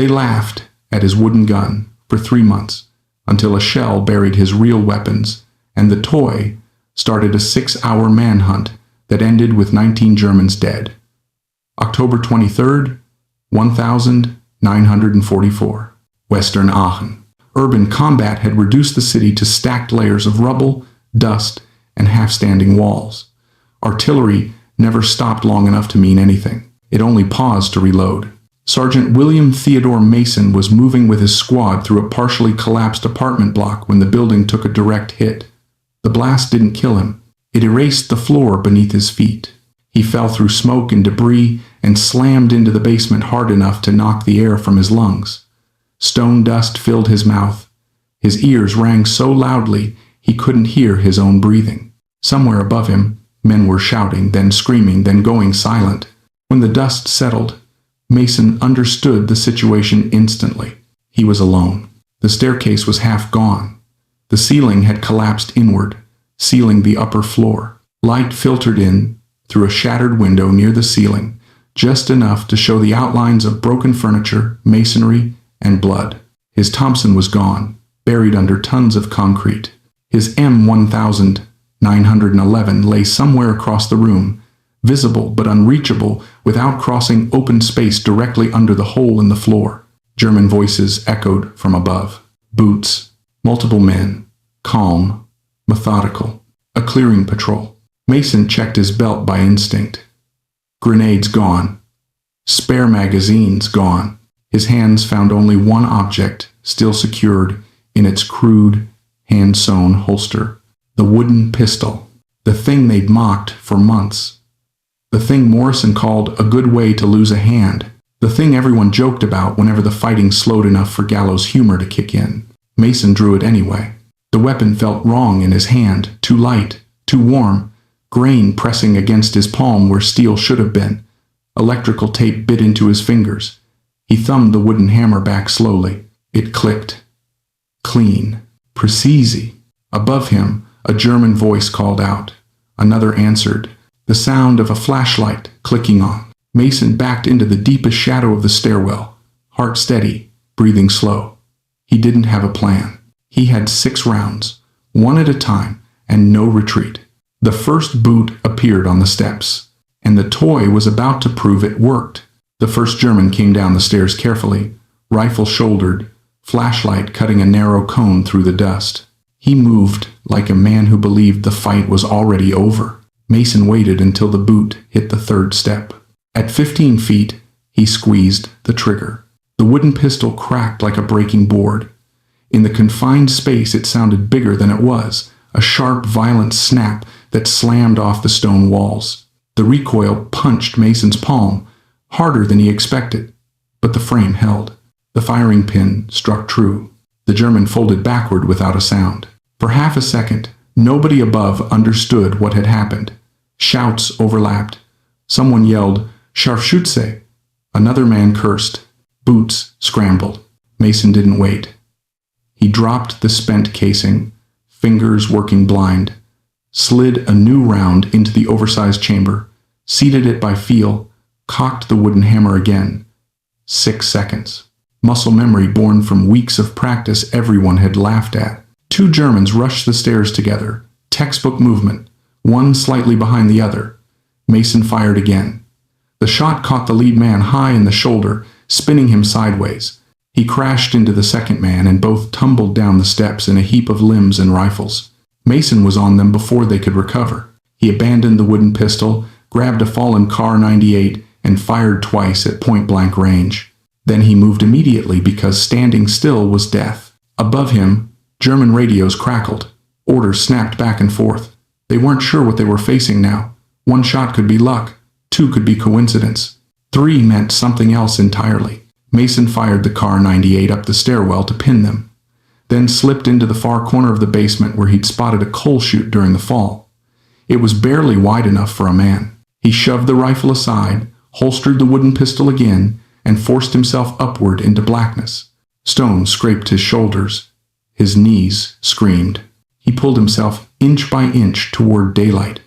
They laughed at his wooden gun for 3 months, until a shell buried his real weapons, and the toy started a 6-hour manhunt that ended with 19 Germans dead. October 23rd, 1944. Western Aachen. Urban combat had reduced the city to stacked layers of rubble, dust, and half-standing walls. Artillery never stopped long enough to mean anything. It only paused to reload. Sergeant William Theodore Mason was moving with his squad through a partially collapsed apartment block when the building took a direct hit. The blast didn't kill him. It erased the floor beneath his feet. He fell through smoke and debris and slammed into the basement hard enough to knock the air from his lungs. Stone dust filled his mouth. His ears rang so loudly he couldn't hear his own breathing. Somewhere above him, men were shouting, then screaming, then going silent. When the dust settled, Mason understood the situation instantly. He was alone. The staircase was half gone. The ceiling had collapsed inward, sealing the upper floor. Light filtered in through a shattered window near the ceiling, just enough to show the outlines of broken furniture, masonry, and blood. His Thompson was gone, buried under tons of concrete. His M1911 lay somewhere across the room, visible but unreachable without crossing open space directly under the hole in the floor. German voices echoed from above. Boots. Multiple men. Calm. Methodical. A clearing patrol. Mason checked his belt by instinct. Grenades gone. Spare magazines gone. His hands found only one object, still secured in its crude, hand-sewn holster. The wooden pistol. The thing they'd mocked for months. The thing Morrison called a good way to lose a hand. The thing everyone joked about whenever the fighting slowed enough for Gallows humor to kick in. Mason drew it anyway. The weapon felt wrong in his hand, too light, too warm, grain pressing against his palm where steel should have been. Electrical tape bit into his fingers. He thumbed the wooden hammer back slowly. It clicked. Clean. Precise. Above him, a German voice called out. Another answered. The sound of a flashlight clicking on. Mason backed into the deepest shadow of the stairwell, heart steady, breathing slow. He didn't have a plan. He had 6 rounds, one at a time, and no retreat. The first boot appeared on the steps, and the toy was about to prove it worked. The first German came down the stairs carefully, rifle shouldered, flashlight cutting a narrow cone through the dust. He moved like a man who believed the fight was already over. Mason waited until the boot hit the 3rd step. At 15 feet, he squeezed the trigger. The wooden pistol cracked like a breaking board. In the confined space, it sounded bigger than it was, a sharp, violent snap that slammed off the stone walls. The recoil punched Mason's palm, harder than he expected, but the frame held. The firing pin struck true. The German folded backward without a sound. For half a second, nobody above understood what had happened. Shouts overlapped. Someone yelled, "Scharfschütze!" Another man cursed. Boots scrambled. Mason didn't wait. He dropped the spent casing, fingers working blind, slid a new round into the oversized chamber, seated it by feel, cocked the wooden hammer again. 6 seconds. Muscle memory born from weeks of practice everyone had laughed at. 2 Germans rushed the stairs together, textbook movement, one slightly behind the other. Mason fired again. The shot caught the lead man high in the shoulder, spinning him sideways. He crashed into the second man and both tumbled down the steps in a heap of limbs and rifles. Mason was on them before they could recover. He abandoned the wooden pistol, grabbed a fallen Kar-98, and fired twice at point-blank range. Then he moved immediately because standing still was death. Above him, German radios crackled. Orders snapped back and forth. They weren't sure what they were facing now. 1 shot could be luck. 2 could be coincidence. 3 meant something else entirely. Mason fired the Kar-98 up the stairwell to pin them, then slipped into the far corner of the basement where he'd spotted a coal chute during the fall. It was barely wide enough for a man. He shoved the rifle aside, holstered the wooden pistol again, and forced himself upward into blackness. Stone scraped his shoulders. His knees screamed. He pulled himself inch by inch toward daylight.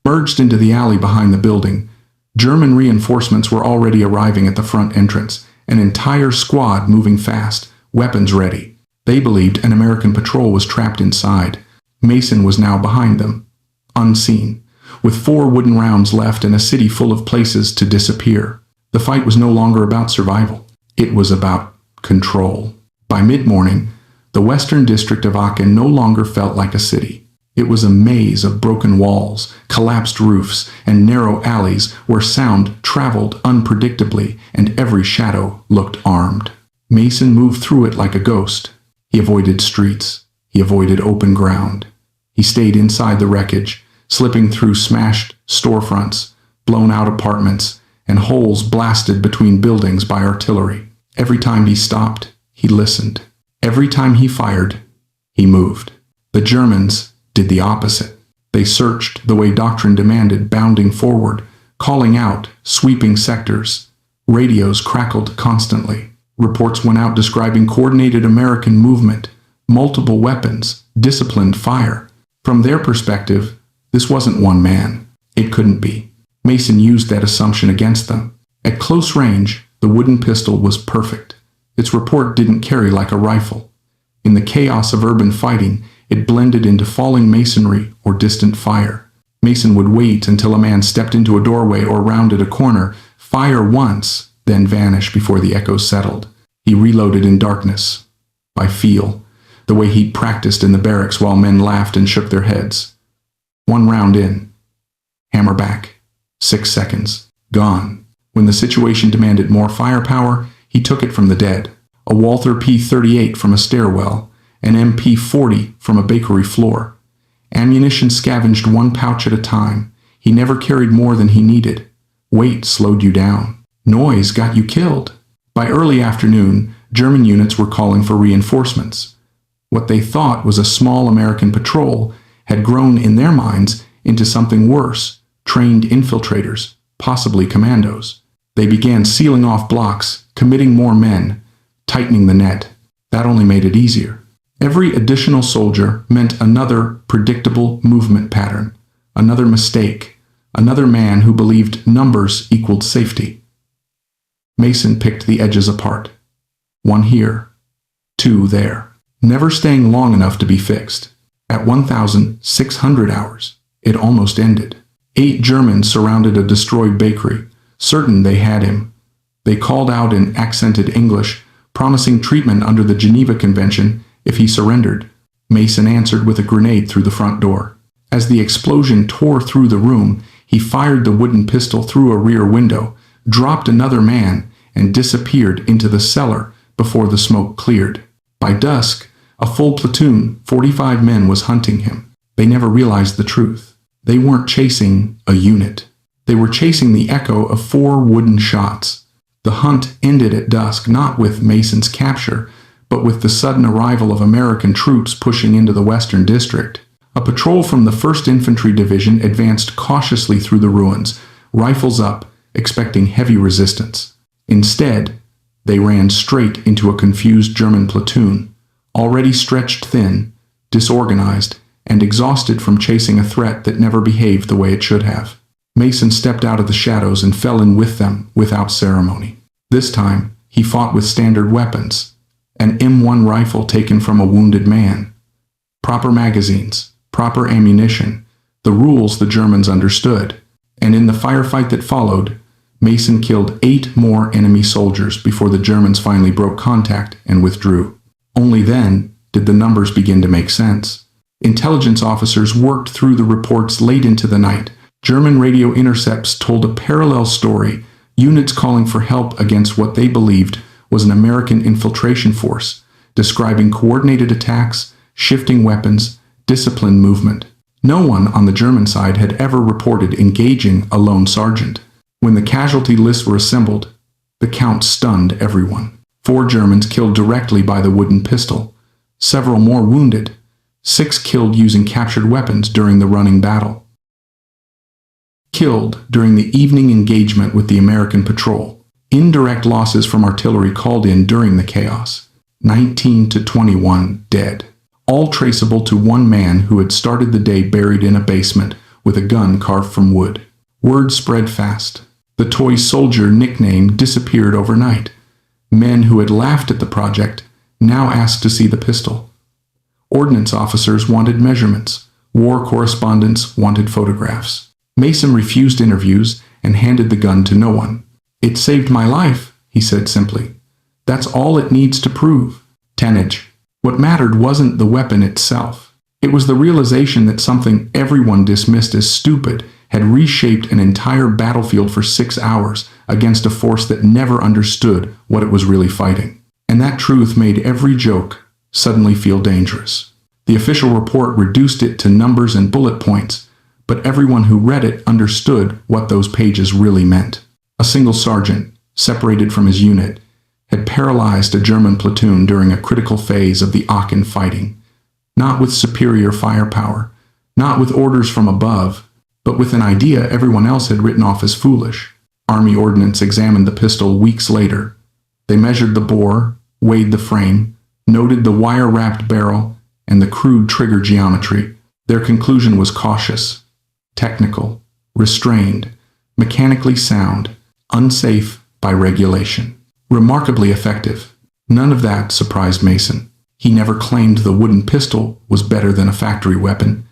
Merged into the alley behind the building, German reinforcements were already arriving at the front entrance, An entire squad moving fast, weapons ready. They believed an American patrol was trapped inside. Mason was now behind them, unseen, with 4 wooden rounds left and a city full of places to disappear. The fight was no longer about survival. It was about control. By mid-morning, the western district of Aachen no longer felt like a city. It was a maze of broken walls, collapsed roofs, and narrow alleys where sound traveled unpredictably and every shadow looked armed. Mason moved through it like a ghost. He avoided streets. He avoided open ground. He stayed inside the wreckage, slipping through smashed storefronts, blown-out apartments, and holes blasted between buildings by artillery. Every time he stopped, he listened. Every time he fired, he moved. The Germans did the opposite. They searched the way doctrine demanded, bounding forward, calling out, sweeping sectors. Radios crackled constantly. Reports went out describing coordinated American movement, multiple weapons, disciplined fire. From their perspective, this wasn't one man. It couldn't be. Mason used that assumption against them. At close range, the wooden pistol was perfect. Its report didn't carry like a rifle. In the chaos of urban fighting, it blended into falling masonry or distant fire. Mason would wait until a man stepped into a doorway or rounded a corner, fire once, then vanish before the echoes settled. He reloaded in darkness, by feel, the way he'd practiced in the barracks while men laughed and shook their heads. 1 round in. Hammer back. 6 seconds. Gone. When the situation demanded more firepower, he took it from the dead. A Walther P-38 from a stairwell, an MP-40 from a bakery floor. Ammunition scavenged 1 pouch at a time. He never carried more than he needed. Weight slowed you down. Noise got you killed. By early afternoon, German units were calling for reinforcements. What they thought was a small American patrol had grown in their minds into something worse, trained infiltrators, possibly commandos. They began sealing off blocks, committing more men, tightening the net. That only made it easier. Every additional soldier meant another predictable movement pattern, another mistake, another man who believed numbers equaled safety. Mason picked the edges apart. 1 here, 2 there, never staying long enough to be fixed. At 1,600 hours, it almost ended. 8 Germans surrounded a destroyed bakery, certain they had him. They called out in accented English, promising treatment under the Geneva Convention if he surrendered. Mason answered with a grenade through the front door. As the explosion tore through the room, he fired the wooden pistol through a rear window, dropped another man, and disappeared into the cellar before the smoke cleared. By dusk, a full platoon, 45 men, was hunting him. They never realized the truth. They weren't chasing a unit. They were chasing the echo of 4 wooden shots. The hunt ended at dusk, not with Mason's capture, but with the sudden arrival of American troops pushing into the Western District. A patrol from the 1st Infantry Division advanced cautiously through the ruins, rifles up, expecting heavy resistance. Instead, they ran straight into a confused German platoon, already stretched thin, disorganized, and exhausted from chasing a threat that never behaved the way it should have. Mason stepped out of the shadows and fell in with them without ceremony. This time, he fought with standard weapons. An M1 rifle taken from a wounded man. Proper magazines, proper ammunition, the rules the Germans understood. And in the firefight that followed, Mason killed 8 more enemy soldiers before the Germans finally broke contact and withdrew. Only then did the numbers begin to make sense. Intelligence officers worked through the reports late into the night. German radio intercepts told a parallel story, units calling for help against what they believed was an American infiltration force, describing coordinated attacks, shifting weapons, disciplined movement. No one on the German side had ever reported engaging a lone sergeant. When the casualty lists were assembled, the count stunned everyone. 4 Germans killed directly by the wooden pistol, several more wounded, 6 killed using captured weapons during the running battle. Killed during the evening engagement with the American patrol. Indirect losses from artillery called in during the chaos. 19 to 21 dead. All traceable to one man who had started the day buried in a basement with a gun carved from wood. Word spread fast. The toy soldier nickname disappeared overnight. Men who had laughed at the project now asked to see the pistol. Ordnance officers wanted measurements. War correspondents wanted photographs. Mason refused interviews and handed the gun to no one. "It saved my life," he said simply. "That's all it needs to prove." Tonnage. What mattered wasn't the weapon itself. It was the realization that something everyone dismissed as stupid had reshaped an entire battlefield for 6 hours against a force that never understood what it was really fighting. And that truth made every joke suddenly feel dangerous. The official report reduced it to numbers and bullet points, but everyone who read it understood what those pages really meant. A single sergeant, separated from his unit, had paralyzed a German platoon during a critical phase of the Aachen fighting, not with superior firepower, not with orders from above, but with an idea everyone else had written off as foolish. Army Ordnance examined the pistol weeks later. They measured the bore, weighed the frame, noted the wire-wrapped barrel, and the crude trigger geometry. Their conclusion was cautious, technical, restrained, mechanically sound, unsafe by regulation. Remarkably effective. None of that surprised Mason. He never claimed the wooden pistol was better than a factory weapon.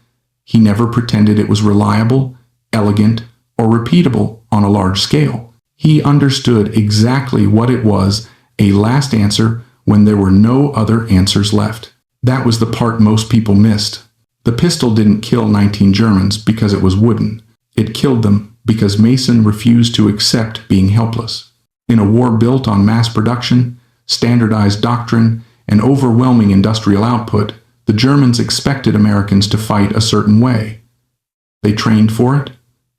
He never pretended it was reliable, elegant, or repeatable on a large scale. He understood exactly what it was, a last answer when there were no other answers left. That was the part most people missed. The pistol didn't kill 19 Germans because it was wooden. It killed them because Mason refused to accept being helpless. In a war built on mass production, standardized doctrine, and overwhelming industrial output, the Germans expected Americans to fight a certain way. They trained for it,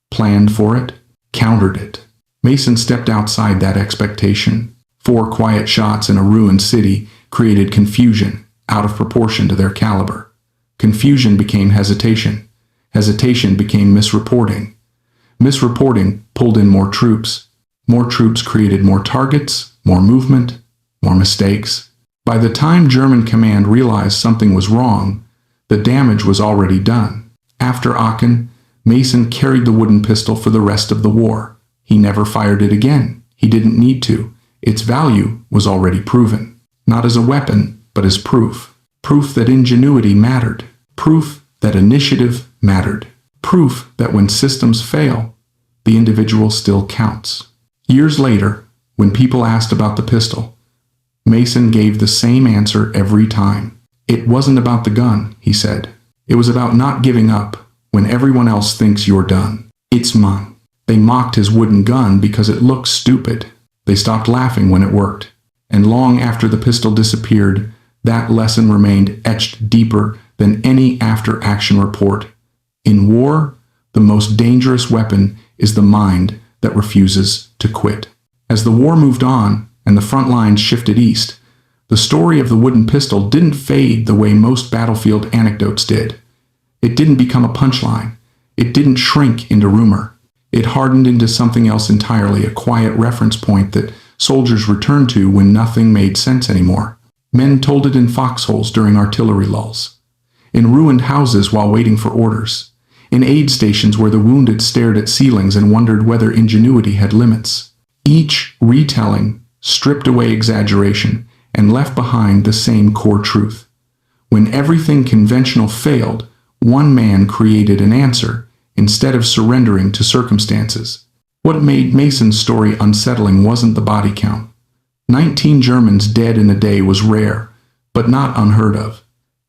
planned for it, countered it. Mason stepped outside that expectation. 4 quiet shots in a ruined city created confusion out of proportion to their caliber. Confusion became hesitation. Hesitation became misreporting. Misreporting pulled in more troops. More troops created more targets, more movement, more mistakes. By the time German command realized something was wrong, the damage was already done. After Aachen, Mason carried the wooden pistol for the rest of the war. He never fired it again. He didn't need to. Its value was already proven. Not as a weapon, but as proof. Proof that ingenuity mattered. Proof that initiative mattered. Proof that when systems fail, the individual still counts. Years later, when people asked about the pistol, Mason gave the same answer every time. "It wasn't about the gun," he said. "It was about not giving up when everyone else thinks you're done. It's mine." They mocked his wooden gun because it looked stupid. They stopped laughing when it worked. And long after the pistol disappeared, that lesson remained etched deeper than any after-action report. In war, the most dangerous weapon is the mind that refuses to quit. As the war moved on and the front lines shifted east, the story of the wooden pistol didn't fade the way most battlefield anecdotes did. It didn't become a punchline. It didn't shrink into rumor. It hardened into something else entirely, a quiet reference point that soldiers returned to when nothing made sense anymore. Men told it in foxholes during artillery lulls, in ruined houses while waiting for orders, in aid stations where the wounded stared at ceilings and wondered whether ingenuity had limits. Each retelling stripped away exaggeration and left behind the same core truth. When everything conventional failed, one man created an answer instead of surrendering to circumstances. What made Mason's story unsettling wasn't the body count. 19 Germans dead in a day was rare, but not unheard of.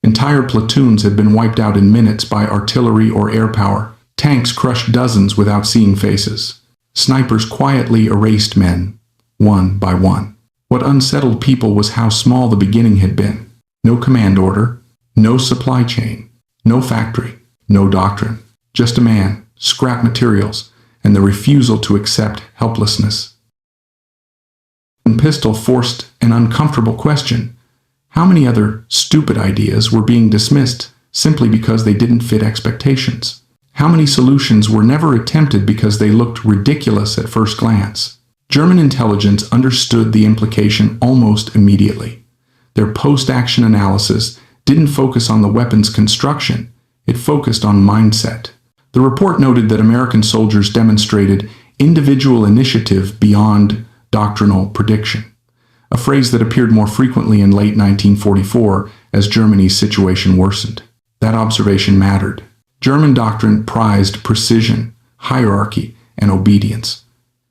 Entire platoons had been wiped out in minutes by artillery or air power. Tanks crushed dozens without seeing faces. Snipers quietly erased men, one by one. What unsettled people was how small the beginning had been. No command order, no supply chain, no factory, no doctrine. Just a man, scrap materials, and the refusal to accept helplessness. The pistol forced an uncomfortable question. How many other stupid ideas were being dismissed simply because they didn't fit expectations? How many solutions were never attempted because they looked ridiculous at first glance? German intelligence understood the implication almost immediately. Their post-action analysis didn't focus on the weapon's construction, it focused on mindset. The report noted that American soldiers demonstrated individual initiative beyond doctrinal prediction. a phrase that appeared more frequently in late 1944 as Germany's situation worsened. That observation mattered. German doctrine prized precision, hierarchy, and obedience.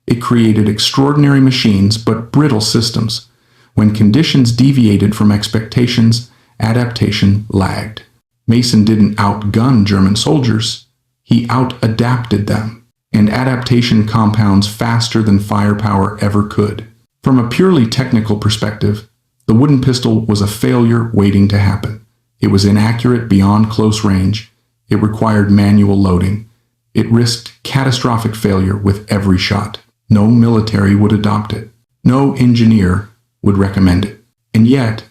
It created extraordinary machines but brittle systems. When conditions deviated from expectations, adaptation lagged. Mason didn't outgun German soldiers, he out-adapted them. And adaptation compounds faster than firepower ever could. From a purely technical perspective, the wooden pistol was a failure waiting to happen. It was inaccurate beyond close range. It required manual loading. It risked catastrophic failure with every shot. No military would adopt it. No engineer would recommend it. And yet,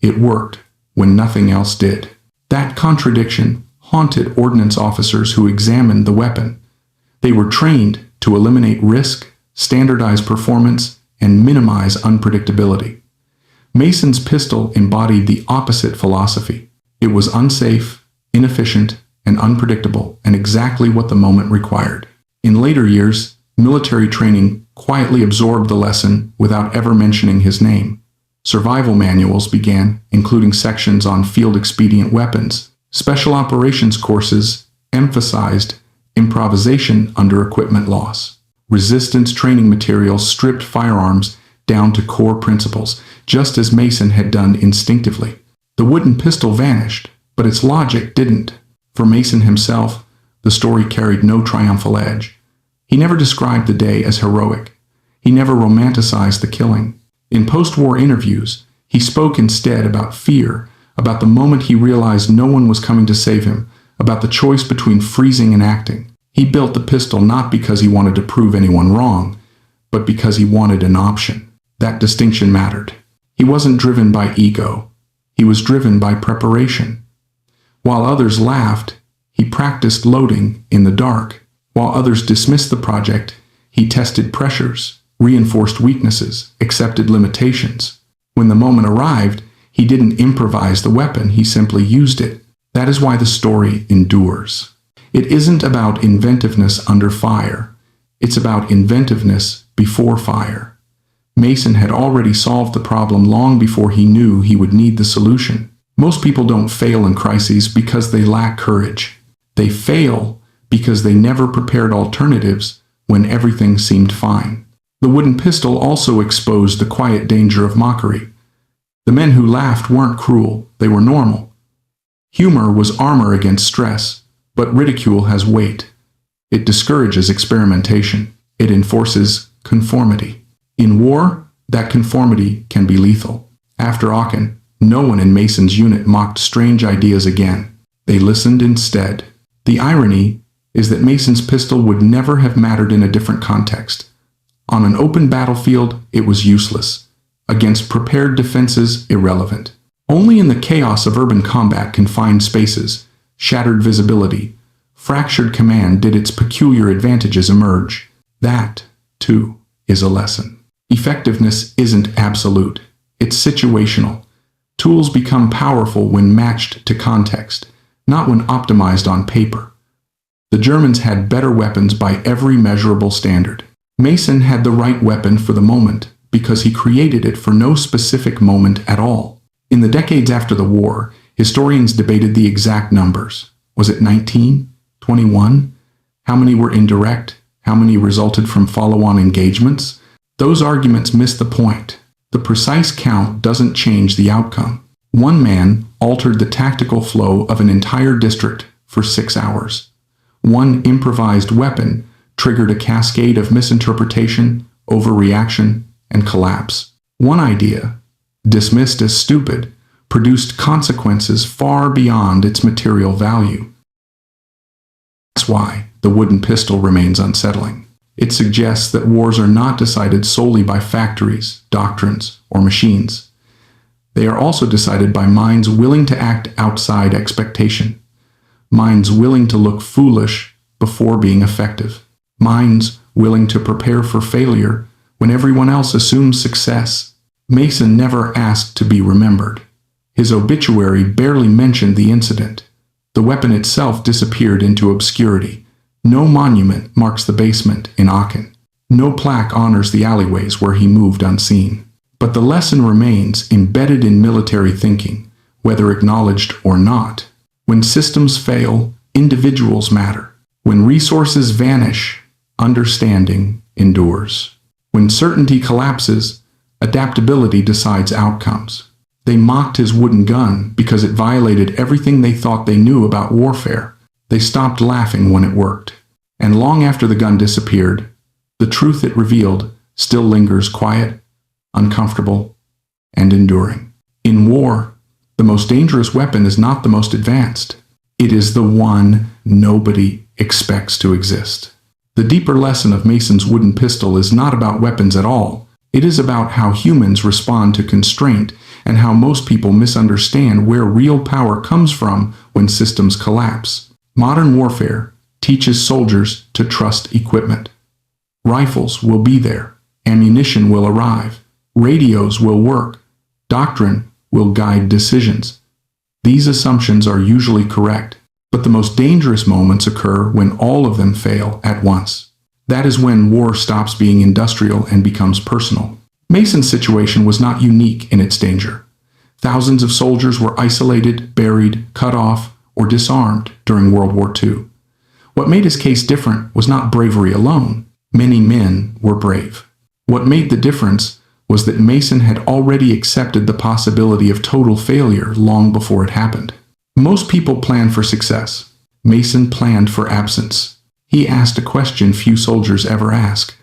it worked when nothing else did. That contradiction haunted ordnance officers who examined the weapon. They were trained to eliminate risk, standardize performance, and minimize unpredictability. Mason's pistol embodied the opposite philosophy. It was unsafe, inefficient, and unpredictable, and exactly what the moment required. In later years, military training quietly absorbed the lesson without ever mentioning his name. Survival manuals began, including sections on field-expedient weapons. Special operations courses emphasized improvisation under equipment loss. Resistance training materials stripped firearms down to core principles, just as Mason had done instinctively. The wooden pistol vanished, but its logic didn't. For Mason himself, the story carried no triumphal edge. He never described the day as heroic. He never romanticized the killing. In post-war interviews, he spoke instead about fear, about the moment he realized no one was coming to save him, about the choice between freezing and acting. He built the pistol not because he wanted to prove anyone wrong, but because he wanted an option. That distinction mattered. He wasn't driven by ego. He was driven by preparation. While others laughed, he practiced loading in the dark. While others dismissed the project, he tested pressures, reinforced weaknesses, accepted limitations. When the moment arrived, he didn't improvise the weapon, he simply used it. That is why the story endures. It isn't about inventiveness under fire. It's about inventiveness before fire. Mason had already solved the problem long before he knew he would need the solution. Most people don't fail in crises because they lack courage. They fail because they never prepared alternatives when everything seemed fine. The wooden pistol also exposed the quiet danger of mockery. The men who laughed weren't cruel, they were normal. Humor was armor against stress, but ridicule has weight. It discourages experimentation. It enforces conformity. In war, that conformity can be lethal. After Aachen, no one in Mason's unit mocked strange ideas again. They listened instead. The irony is that Mason's pistol would never have mattered in a different context. On an open battlefield, it was useless. Against prepared defenses, irrelevant. Only in the chaos of urban combat, confined spaces, shattered visibility, fractured command did its peculiar advantages emerge. That, too, is a lesson. Effectiveness isn't absolute. It's situational. Tools become powerful when matched to context, not when optimized on paper. The Germans had better weapons by every measurable standard. Mason had the right weapon for the moment because he created it for no specific moment at all. In the decades after the war, historians debated the exact numbers. Was it 19? 21? How many were indirect? How many resulted from follow-on engagements? Those arguments miss the point. The precise count doesn't change the outcome. One man altered the tactical flow of an entire district for 6 hours. One improvised weapon triggered a cascade of misinterpretation, overreaction, and collapse. One idea, dismissed as stupid, produced consequences far beyond its material value. That's why the wooden pistol remains unsettling. It suggests that wars are not decided solely by factories, doctrines, or machines. They are also decided by minds willing to act outside expectation, minds willing to look foolish before being effective, minds willing to prepare for failure when everyone else assumes success. Mason never asked to be remembered. His obituary barely mentioned the incident. The weapon itself disappeared into obscurity. No monument marks the basement in Aachen. No plaque honors the alleyways where he moved unseen. But the lesson remains embedded in military thinking, whether acknowledged or not. When systems fail, individuals matter. When resources vanish, understanding endures. When certainty collapses, adaptability decides outcomes. They mocked his wooden gun because it violated everything they thought they knew about warfare. They stopped laughing when it worked. And long after the gun disappeared, the truth it revealed still lingers quiet, uncomfortable, and enduring. In war, the most dangerous weapon is not the most advanced. It is the one nobody expects to exist. The deeper lesson of Mason's wooden pistol is not about weapons at all. It is about how humans respond to constraint and how most people misunderstand where real power comes from when systems collapse. Modern warfare teaches soldiers to trust equipment. Rifles will be there. Ammunition will arrive. Radios will work. Doctrine will guide decisions. These assumptions are usually correct, but the most dangerous moments occur when all of them fail at once. That is when war stops being industrial and becomes personal. Mason's situation was not unique in its danger. Thousands of soldiers were isolated, buried, cut off, or disarmed during World War II. What made his case different was not bravery alone. Many men were brave. What made the difference was that Mason had already accepted the possibility of total failure long before it happened. Most people plan for success. Mason planned for absence. He asked a question few soldiers ever ask.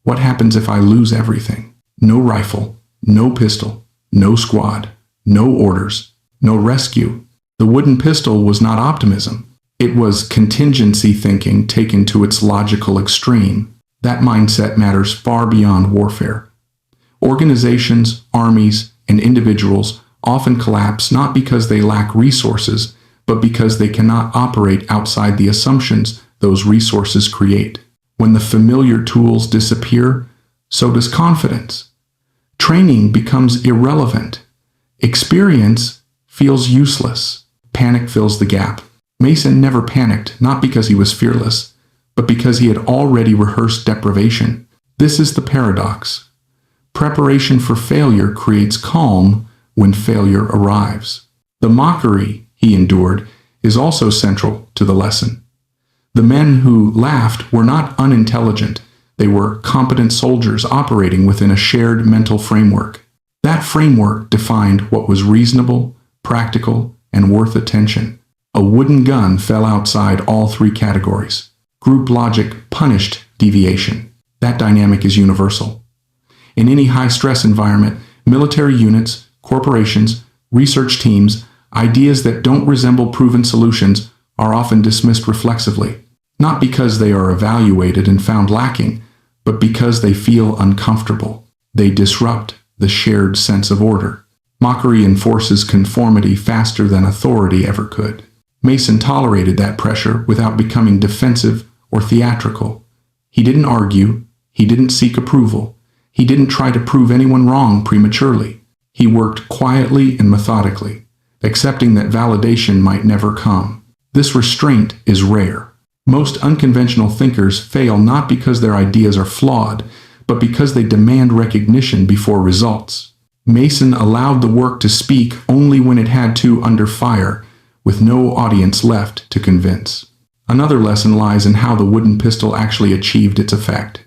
What happens if I lose everything? No rifle, no pistol, no squad, no orders, no rescue. The wooden pistol was not optimism. It was contingency thinking taken to its logical extreme. That mindset matters far beyond warfare. Organizations, armies, and individuals often collapse not because they lack resources, but because they cannot operate outside the assumptions those resources create. When the familiar tools disappear, so does confidence. Training becomes irrelevant. Experience feels useless. Panic fills the gap. Mason never panicked, not because he was fearless, but because he had already rehearsed deprivation. This is the paradox. Preparation for failure creates calm when failure arrives. The mockery he endured is also central to the lesson. The men who laughed were not unintelligent. They were competent soldiers operating within a shared mental framework. That framework defined what was reasonable, practical, and worth attention. A wooden gun fell outside all three categories. Group logic punished deviation. That dynamic is universal. In any high-stress environment, military units, corporations, research teams, ideas that don't resemble proven solutions are often dismissed reflexively, not because they are evaluated and found lacking, but because they feel uncomfortable. They disrupt the shared sense of order. Mockery enforces conformity faster than authority ever could. Mason tolerated that pressure without becoming defensive or theatrical. He didn't argue. He didn't seek approval. He didn't try to prove anyone wrong prematurely. He worked quietly and methodically, accepting that validation might never come. This restraint is rare. Most unconventional thinkers fail not because their ideas are flawed, but because they demand recognition before results. Mason allowed the work to speak only when it had to under fire, with no audience left to convince. Another lesson lies in how the wooden pistol actually achieved its effect.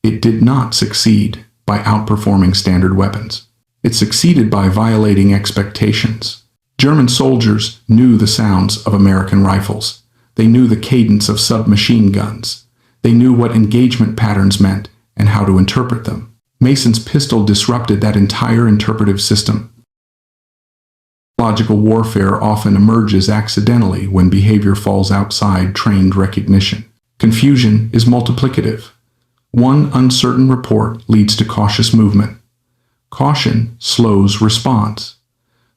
It did not succeed by outperforming standard weapons. It succeeded by violating expectations. German soldiers knew the sounds of American rifles. They knew the cadence of submachine guns. They knew what engagement patterns meant and how to interpret them. Mason's pistol disrupted that entire interpretive system. Logical warfare often emerges accidentally when behavior falls outside trained recognition. Confusion is multiplicative. One uncertain report leads to cautious movement. Caution slows response.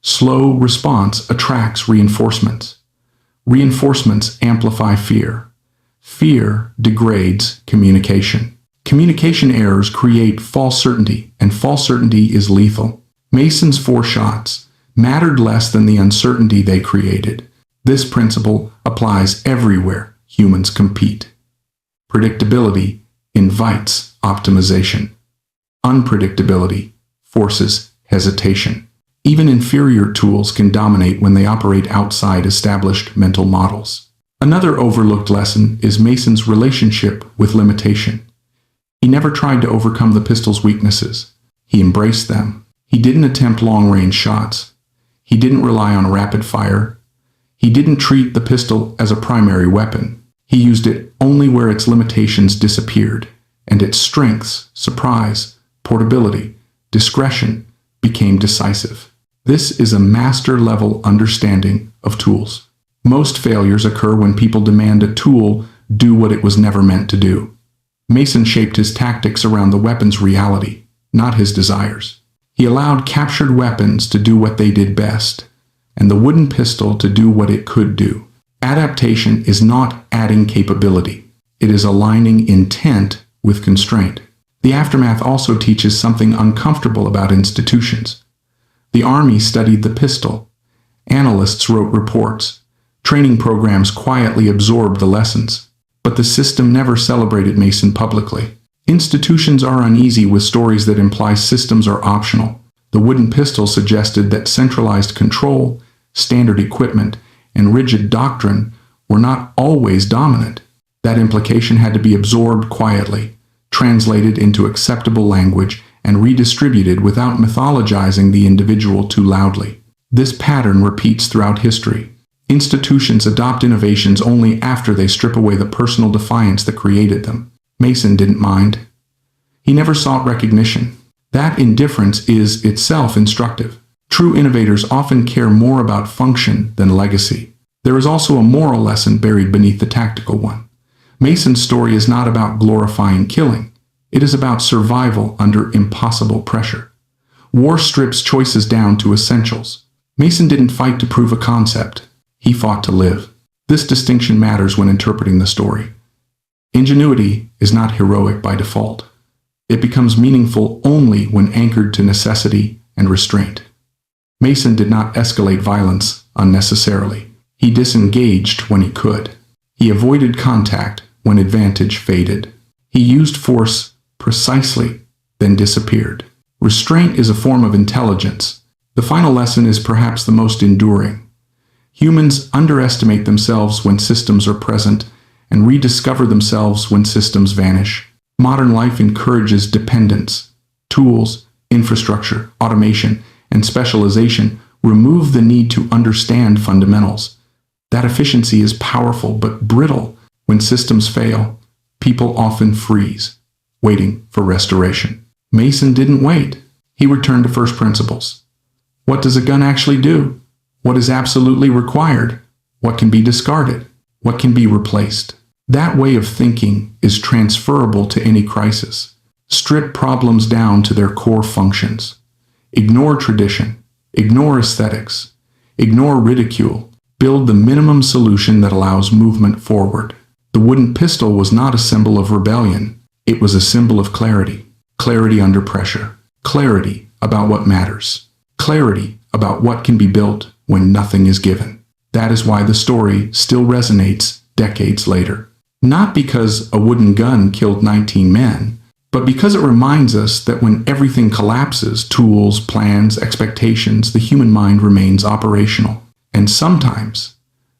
Slow response attracts reinforcements. Reinforcements amplify fear. Fear degrades communication. Communication errors create false certainty, and false certainty is lethal. Mason's 4 shots mattered less than the uncertainty they created. This principle applies everywhere humans compete. Predictability invites optimization. Unpredictability forces hesitation. Even inferior tools can dominate when they operate outside established mental models. Another overlooked lesson is Mason's relationship with limitation. He never tried to overcome the pistol's weaknesses. He embraced them. He didn't attempt long-range shots. He didn't rely on rapid fire. He didn't treat the pistol as a primary weapon. He used it only where its limitations disappeared, and its strengths, surprise, portability, discretion, became decisive. This is a master-level understanding of tools. Most failures occur when people demand a tool do what it was never meant to do. Mason shaped his tactics around the weapon's reality, not his desires. He allowed captured weapons to do what they did best, and the wooden pistol to do what it could do. Adaptation is not adding capability. It is aligning intent with constraint. The aftermath also teaches something uncomfortable about institutions. The Army studied the pistol. Analysts wrote reports. Training programs quietly absorbed the lessons. But the system never celebrated Mason publicly. Institutions are uneasy with stories that imply systems are optional. The wooden pistol suggested that centralized control, standard equipment, and rigid doctrine were not always dominant. That implication had to be absorbed quietly, translated into acceptable language, and redistributed without mythologizing the individual too loudly. This pattern repeats throughout history. Institutions adopt innovations only after they strip away the personal defiance that created them. Mason didn't mind. He never sought recognition. That indifference is itself instructive. True innovators often care more about function than legacy. There is also a moral lesson buried beneath the tactical one. Mason's story is not about glorifying killing. It is about survival under impossible pressure. War strips choices down to essentials. Mason didn't fight to prove a concept. He fought to live. This distinction matters when interpreting the story. Ingenuity is not heroic by default. It becomes meaningful only when anchored to necessity and restraint. Mason did not escalate violence unnecessarily. He disengaged when he could. He avoided contact when advantage faded. He used force precisely, then disappeared. Restraint is a form of intelligence. The final lesson is perhaps the most enduring. Humans underestimate themselves when systems are present and rediscover themselves when systems vanish. Modern life encourages dependence. Tools, infrastructure, automation, and specialization remove the need to understand fundamentals. That efficiency is powerful but brittle. When systems fail, people often freeze, waiting for restoration. Mason didn't wait. He returned to first principles. What does a gun actually do? What is absolutely required? What can be discarded? What can be replaced? That way of thinking is transferable to any crisis. Strip problems down to their core functions. Ignore tradition. Ignore aesthetics. Ignore ridicule. Build the minimum solution that allows movement forward. The wooden pistol was not a symbol of rebellion. It was a symbol of clarity. Clarity under pressure. Clarity about what matters. Clarity about what can be built when nothing is given. That is why the story still resonates decades later. Not because a wooden gun killed 19 men, but because it reminds us that when everything collapses, tools, plans, expectations, the human mind remains operational. And sometimes,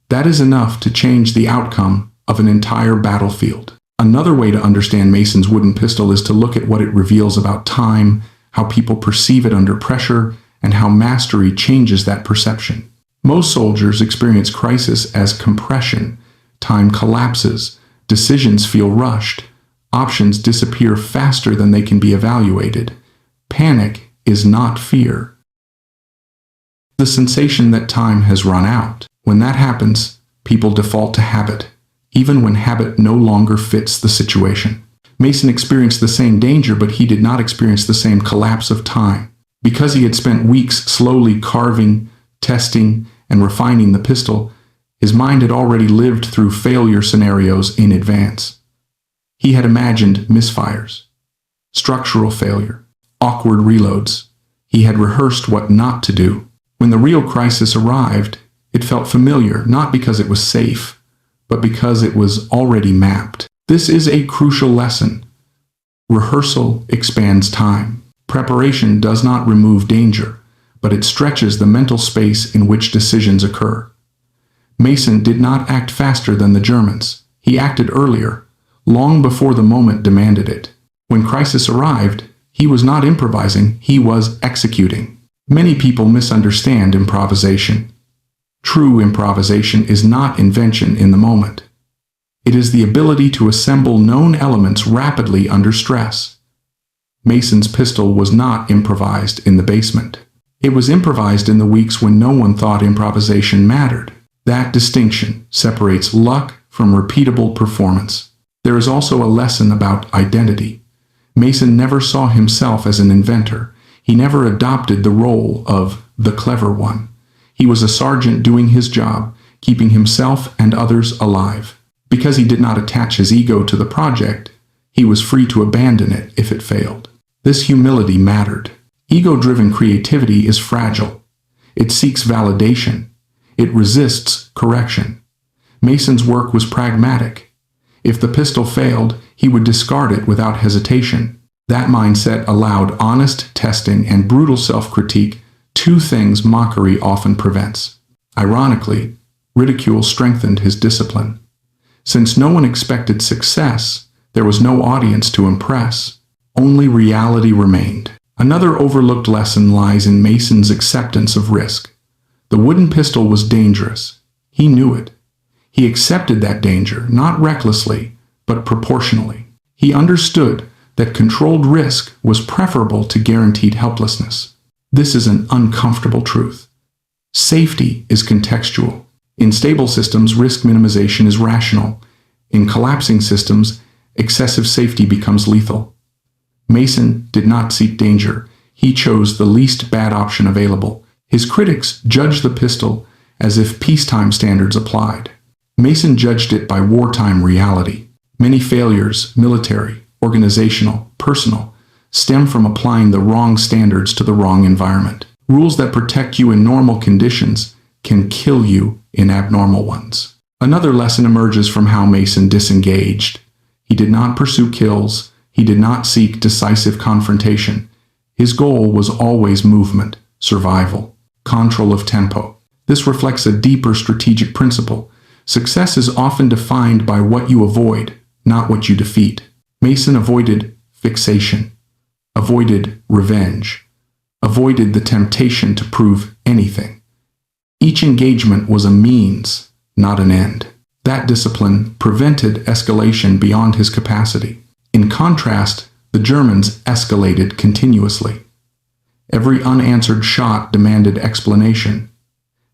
that is enough to change the outcome of an entire battlefield. Another way to understand Mason's wooden pistol is to look at what it reveals about time, how people perceive it under pressure, and how mastery changes that perception. Most soldiers experience crisis as compression. Time collapses. Decisions feel rushed. Options disappear faster than they can be evaluated. Panic is not fear. The sensation that time has run out. When that happens, people default to habit, even when habit no longer fits the situation. Mason experienced the same danger, but he did not experience the same collapse of time. Because he had spent weeks slowly carving, testing, and refining the pistol, his mind had already lived through failure scenarios in advance. He had imagined misfires, structural failure, awkward reloads. He had rehearsed what not to do. When the real crisis arrived, it felt familiar, not because it was safe, but because it was already mapped. This is a crucial lesson. Rehearsal expands time. Preparation does not remove danger, but it stretches the mental space in which decisions occur. Mason did not act faster than the Germans. He acted earlier, long before the moment demanded it. When crisis arrived, he was not improvising, he was executing. Many people misunderstand improvisation. True improvisation is not invention in the moment. It is the ability to assemble known elements rapidly under stress. Mason's pistol was not improvised in the basement. It was improvised in the weeks when no one thought improvisation mattered. That distinction separates luck from repeatable performance. There is also a lesson about identity. Mason never saw himself as an inventor. He never adopted the role of the clever one. He was a sergeant doing his job, keeping himself and others alive. Because he did not attach his ego to the project, he was free to abandon it if it failed. This humility mattered. Ego-driven creativity is fragile. It seeks validation. It resists correction. Mason's work was pragmatic. If the pistol failed, he would discard it without hesitation. That mindset allowed honest testing and brutal self-critique, two things mockery often prevents. Ironically, ridicule strengthened his discipline. Since no one expected success, there was no audience to impress. Only reality remained. Another overlooked lesson lies in Mason's acceptance of risk. The wooden pistol was dangerous. He knew it. He accepted that danger, not recklessly, but proportionally. He understood that controlled risk was preferable to guaranteed helplessness. This is an uncomfortable truth. Safety is contextual. In stable systems, risk minimization is rational. In collapsing systems, excessive safety becomes lethal. Mason did not seek danger. He chose the least bad option available. His critics judged the pistol as if peacetime standards applied. Mason judged it by wartime reality. Many failures, military, organizational, personal, stem from applying the wrong standards to the wrong environment. Rules that protect you in normal conditions can kill you in abnormal ones. Another lesson emerges from how Mason disengaged. He did not pursue kills. He did not seek decisive confrontation. His goal was always movement, survival, control of tempo. This reflects a deeper strategic principle. Success is often defined by what you avoid, not what you defeat. Mason avoided fixation, avoided revenge, avoided the temptation to prove anything. Each engagement was a means, not an end. That discipline prevented escalation beyond his capacity. In contrast, the Germans escalated continuously. Every unanswered shot demanded explanation.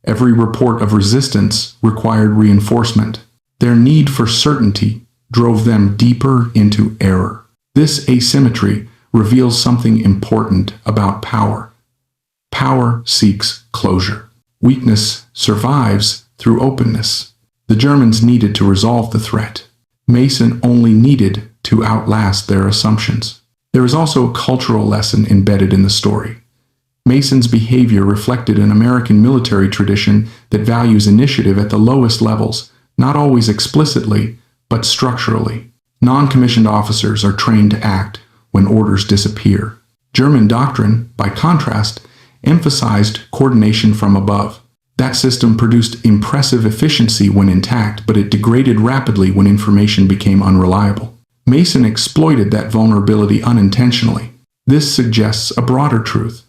Every report of resistance required reinforcement. Their need for certainty drove them deeper into error. This asymmetry reveals something important about power. Power seeks closure. Weakness survives through openness. The Germans needed to resolve the threat. Mason only needed to outlast their assumptions. There is also a cultural lesson embedded in the story. Mason's behavior reflected an American military tradition that values initiative at the lowest levels, not always explicitly, but structurally. Non-commissioned officers are trained to act when orders disappear. German doctrine, by contrast, emphasized coordination from above. That system produced impressive efficiency when intact, but it degraded rapidly when information became unreliable. Mason exploited that vulnerability unintentionally. This suggests a broader truth.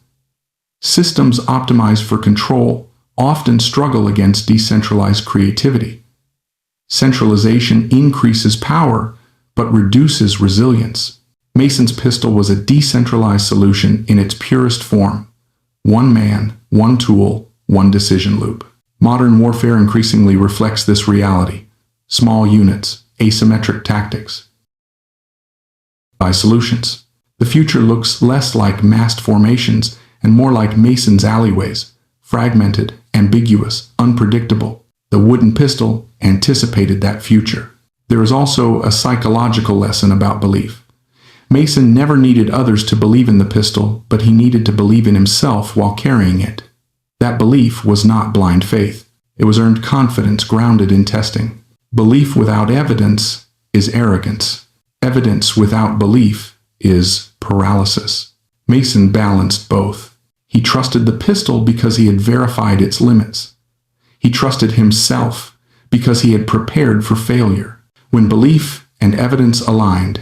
Systems optimized for control often struggle against decentralized creativity. Centralization increases power, but reduces resilience. Mason's pistol was a decentralized solution in its purest form. One man, one tool, one decision loop. Modern warfare increasingly reflects this reality. Small units, asymmetric tactics. By solutions. The future looks less like massed formations and more like Mason's alleyways, fragmented, ambiguous, unpredictable. The wooden pistol anticipated that future. There is also a psychological lesson about belief. Mason never needed others to believe in the pistol, but he needed to believe in himself while carrying it. That belief was not blind faith. It was earned confidence grounded in testing. Belief without evidence is arrogance. Evidence without belief is paralysis. Mason balanced both. He trusted the pistol because he had verified its limits. He trusted himself because he had prepared for failure. When belief and evidence aligned,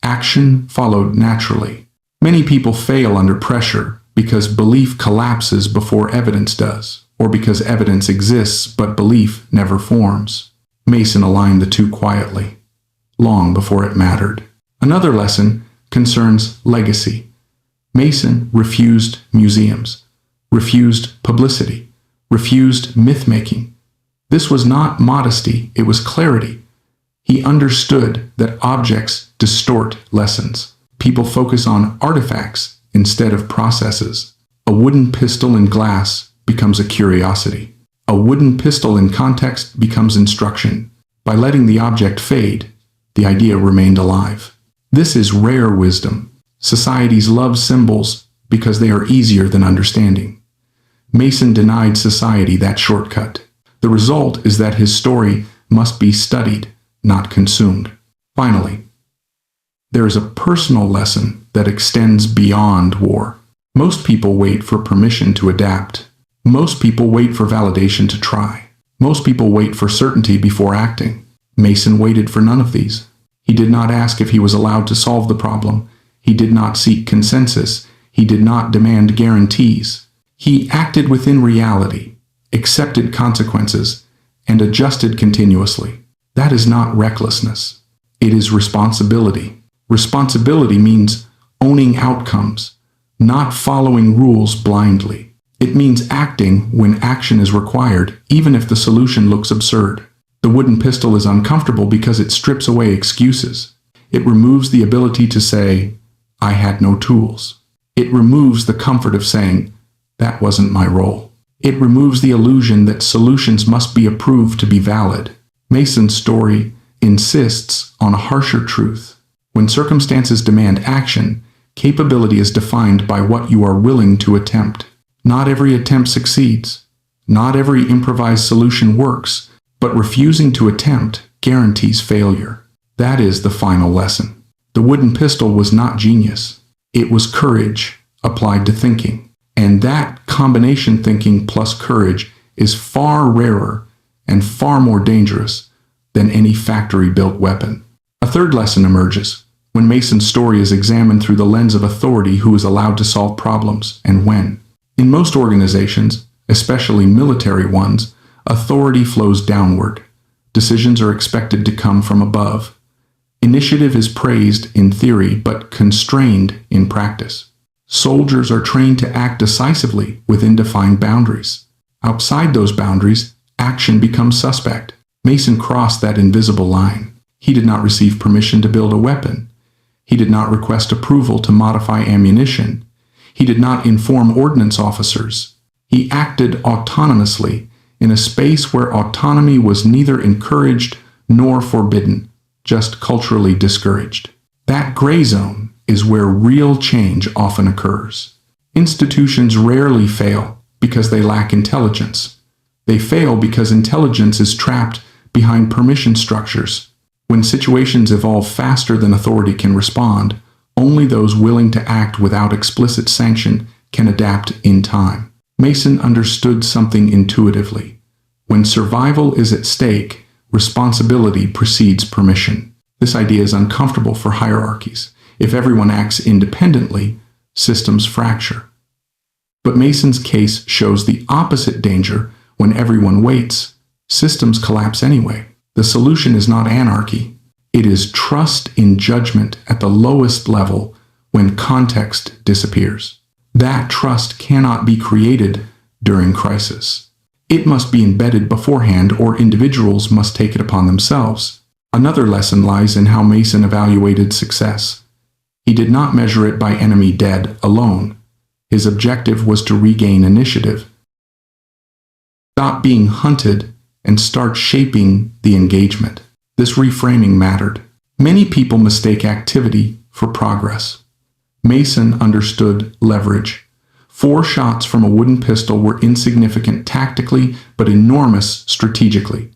action followed naturally. Many people fail under pressure because belief collapses before evidence does, or because evidence exists but belief never forms. Mason aligned the two quietly, long before it mattered. Another lesson concerns legacy. Mason refused museums, refused publicity, refused myth-making. This was not modesty, it was clarity. He understood that objects distort lessons. People focus on artifacts instead of processes. A wooden pistol in glass becomes a curiosity. A wooden pistol in context becomes instruction. By letting the object fade, the idea remained alive. This is rare wisdom. Societies love symbols because they are easier than understanding. Mason denied society that shortcut. The result is that his story must be studied, not consumed. Finally, there is a personal lesson that extends beyond war. Most people wait for permission to adapt. Most people wait for validation to try. Most people wait for certainty before acting. Mason waited for none of these. He did not ask if he was allowed to solve the problem. He did not seek consensus. He did not demand guarantees. He acted within reality, accepted consequences, and adjusted continuously. That is not recklessness. It is responsibility. Responsibility means owning outcomes, not following rules blindly. It means acting when action is required, even if the solution looks absurd. The wooden pistol is uncomfortable because it strips away excuses. It removes the ability to say, "I had no tools." It removes the comfort of saying, "That wasn't my role." It removes the illusion that solutions must be approved to be valid. Mason's story insists on a harsher truth. When circumstances demand action, capability is defined by what you are willing to attempt. Not every attempt succeeds. Not every improvised solution works, but refusing to attempt guarantees failure. That is the final lesson. The wooden pistol was not genius. It was courage applied to thinking. And that combination, thinking plus courage, is far rarer and far more dangerous than any factory-built weapon. A third lesson emerges when Mason's story is examined through the lens of authority who is allowed to solve problems and when. In most organizations, especially military ones, authority flows downward. Decisions are expected to come from above. Initiative is praised in theory but constrained in practice. Soldiers are trained to act decisively within defined boundaries. Outside those boundaries, action becomes suspect. Mason crossed that invisible line. He did not receive permission to build a weapon. He did not request approval to modify ammunition. He did not inform ordnance officers. He acted autonomously in a space where autonomy was neither encouraged nor forbidden, just culturally discouraged. That gray zone is where real change often occurs. Institutions rarely fail because they lack intelligence. They fail because intelligence is trapped behind permission structures. When situations evolve faster than authority can respond, only those willing to act without explicit sanction can adapt in time. Mason understood something intuitively. When survival is at stake, responsibility precedes permission. This idea is uncomfortable for hierarchies. If everyone acts independently, systems fracture. But Mason's case shows the opposite danger. When everyone waits, systems collapse anyway. The solution is not anarchy. It is trust in judgment at the lowest level when context disappears. That trust cannot be created during crisis. It must be embedded beforehand, or individuals must take it upon themselves. Another lesson lies in how Mason evaluated success. He did not measure it by enemy dead alone. His objective was to regain initiative, stop being hunted, and start shaping the engagement. This reframing mattered. Many people mistake activity for progress. Mason understood leverage. 4 shots from a wooden pistol were insignificant tactically, but enormous strategically.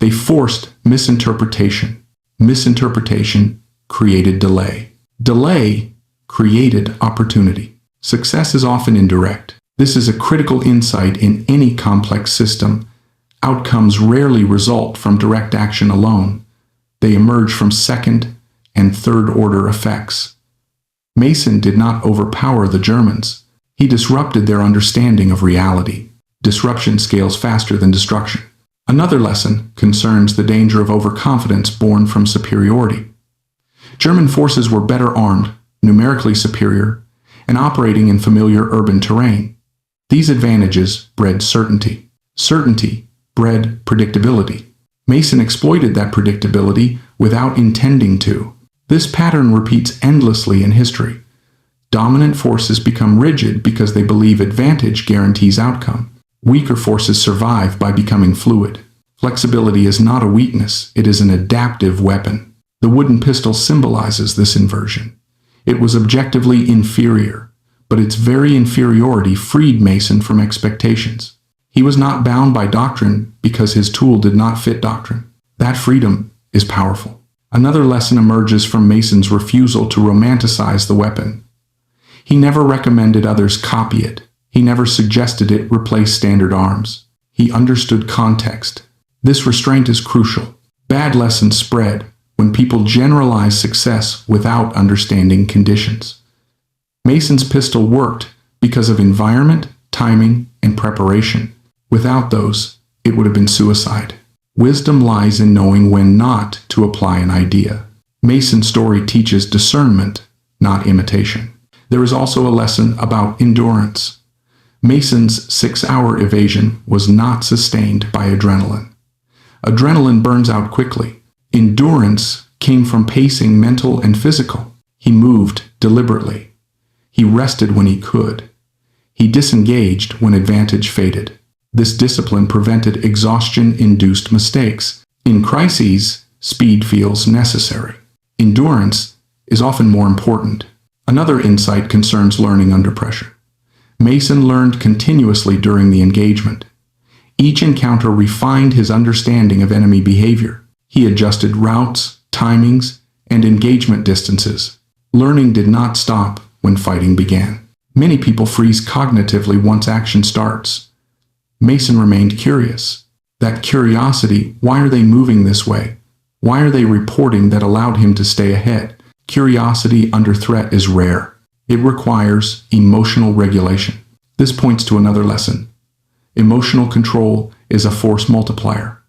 They forced misinterpretation. Misinterpretation created delay. Delay created opportunity. Success is often indirect. This is a critical insight in any complex system. Outcomes rarely result from direct action alone. They emerge from second and third-order effects. Mason did not overpower the Germans. He disrupted their understanding of reality. Disruption scales faster than destruction. Another lesson concerns the danger of overconfidence born from superiority. German forces were better armed, numerically superior, and operating in familiar urban terrain. These advantages bred certainty. Certainty bred predictability. Mason exploited that predictability without intending to. This pattern repeats endlessly in history. Dominant forces become rigid because they believe advantage guarantees outcome. Weaker forces survive by becoming fluid. Flexibility is not a weakness, it is an adaptive weapon. The wooden pistol symbolizes this inversion. It was objectively inferior, but its very inferiority freed Mason from expectations. He was not bound by doctrine because his tool did not fit doctrine. That freedom is powerful. Another lesson emerges from Mason's refusal to romanticize the weapon. He never recommended others copy it. He never suggested it replace standard arms. He understood context. This restraint is crucial. Bad lessons spread when people generalize success without understanding conditions. Mason's pistol worked because of environment, timing, and preparation. Without those, it would have been suicide. Wisdom lies in knowing when not to apply an idea. Mason's story teaches discernment, not imitation. There is also a lesson about endurance. Mason's 6-hour evasion was not sustained by adrenaline. Adrenaline burns out quickly. Endurance came from pacing mental and physical. He moved deliberately. He rested when he could. He disengaged when advantage faded. This discipline prevented exhaustion-induced mistakes. In crises, speed feels necessary. Endurance is often more important. Another insight concerns learning under pressure. Mason learned continuously during the engagement. Each encounter refined his understanding of enemy behavior. He adjusted routes, timings, and engagement distances. Learning did not stop when fighting began. Many people freeze cognitively once action starts. Mason remained curious. That curiosity, why are they moving this way? Why are they reporting, that allowed him to stay ahead. Curiosity under threat is rare. It requires emotional regulation. This points to another lesson. Emotional control is a force multiplier.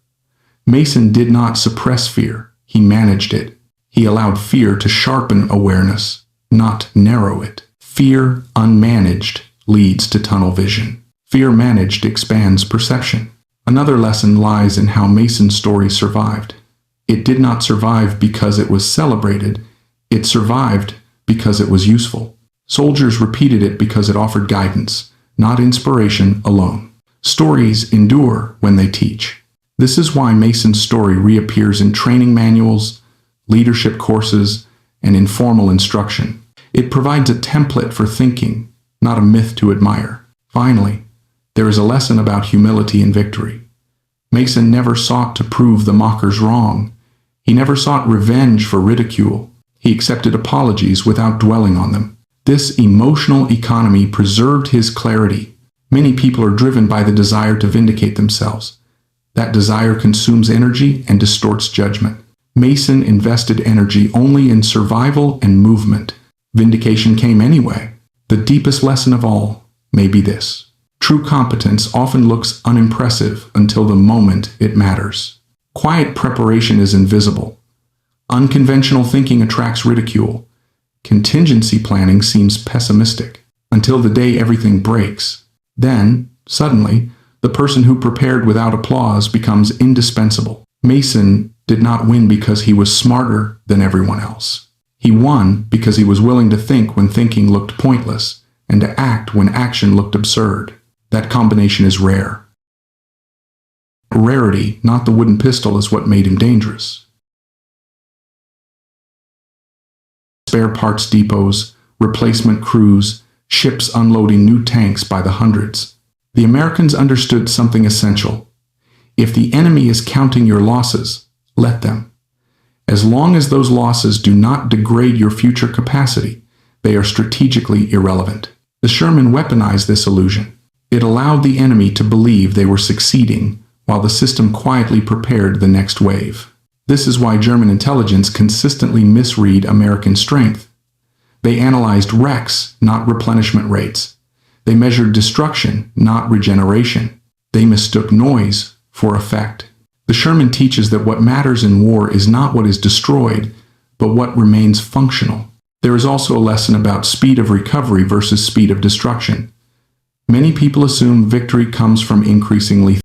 Mason did not suppress fear, he managed it. He allowed fear to sharpen awareness, not narrow it. Fear unmanaged leads to tunnel vision. Fear managed expands perception. Another lesson lies in how Mason's story survived. It did not survive because it was celebrated. It survived because it was useful. Soldiers repeated it because it offered guidance, not inspiration alone. Stories endure when they teach. This is why Mason's story reappears in training manuals, leadership courses, and informal instruction. It provides a template for thinking, not a myth to admire. Finally, there is a lesson about humility and victory. Mason never sought to prove the mockers wrong. He never sought revenge for ridicule. He accepted apologies without dwelling on them. This emotional economy preserved his clarity. Many people are driven by the desire to vindicate themselves. That desire consumes energy and distorts judgment. Mason invested energy only in survival and movement. Vindication came anyway. The deepest lesson of all may be this. True competence often looks unimpressive until the moment it matters. Quiet preparation is invisible. Unconventional thinking attracts ridicule. Contingency planning seems pessimistic until the day everything breaks. Then, suddenly, the person who prepared without applause becomes indispensable. Mason did not win because he was smarter than everyone else. He won because he was willing to think when thinking looked pointless and to act when action looked absurd. That combination is rare. Rarity, not the wooden pistol, is what made him dangerous. Spare parts depots, replacement crews, ships unloading new tanks by the hundreds. The Americans understood something essential. If the enemy is counting your losses, let them. As long as those losses do not degrade your future capacity, they are strategically irrelevant. The Sherman weaponized this illusion. It allowed the enemy to believe they were succeeding, while the system quietly prepared the next wave. This is why German intelligence consistently misread American strength. They analyzed wrecks, not replenishment rates. They measured destruction, not regeneration. They mistook noise for effect. The Sherman teaches that what matters in war is not what is destroyed, but what remains functional. There is also a lesson about speed of recovery versus speed of destruction. Many people assume victory comes from increasing lethality.